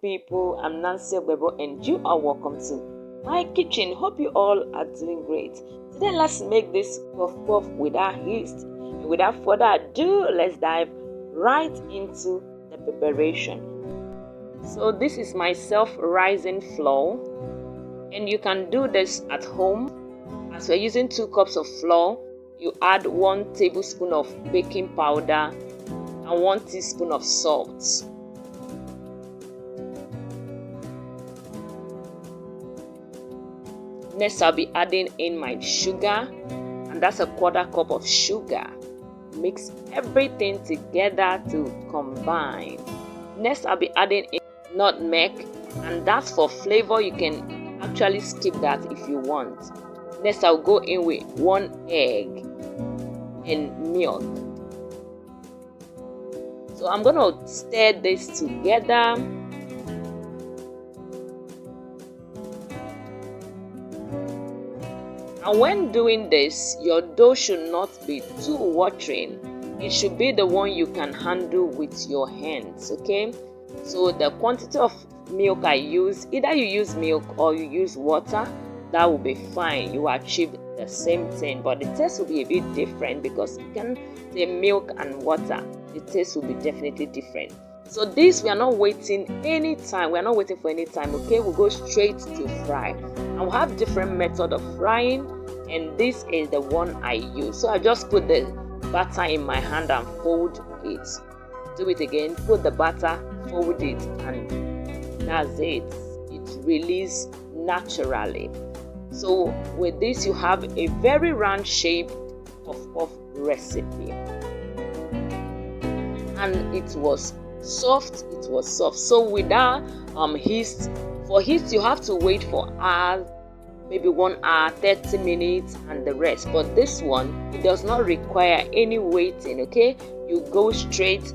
people, I'm Nancy Ogbebo and you are welcome to my kitchen. Hope you all are doing great. Today let's make this puff puff without yeast. And without further ado, let's dive right into the preparation. So this is my self-rising flour, and you can do this at home. As we're using 2 cups of flour, you add 1 tablespoon of baking powder and 1 teaspoon of salt. Next, I'll be adding in my sugar, and that's a 1/4 cup of sugar. Mix everything together to combine. Next, I'll be adding in nutmeg, and that's for flavor. You can actually skip that if you want. Next, I'll go in with 1 egg and milk. So I'm gonna stir this together. And when doing this, your dough should not be too watering. It should be the one you can handle with your hands, okay? So the quantity of milk I use, either you use milk or you use water, that will be fine. You achieve the same thing, but the taste will be a bit different because you can say milk and water. The taste will be definitely different. So this, we are not waiting any time. We are not waiting for any time, okay? We'll go straight to fry. And we have different method of frying, and this is the one I use. So I just put the butter in my hand and fold it. Do it again. Put the butter, fold it, and that's it. It releases naturally. So with this, you have a very round shape of recipe, and it was soft. It was soft. So without yeast, for yeast you have to wait for hours, maybe 1 hour, 30 minutes, and the rest. But this one, it does not require any waiting. Okay, you go straight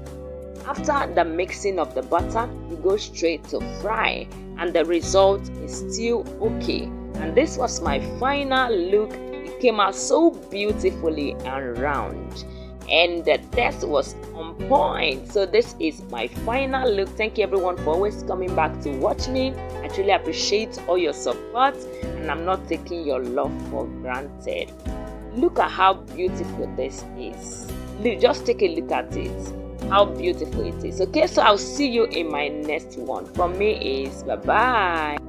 after the mixing of the butter. You go straight to fry, and the result is still okay. And this was my final look. It came out so beautifully and round, and the taste was on point. So this is my final look. Thank you everyone for always coming back to watch me. I truly appreciate all your support, and I'm not taking your love for granted. Look at how beautiful this is. Just take a look at it, how beautiful it is. Okay, so I'll see you in my next one. From me is bye bye.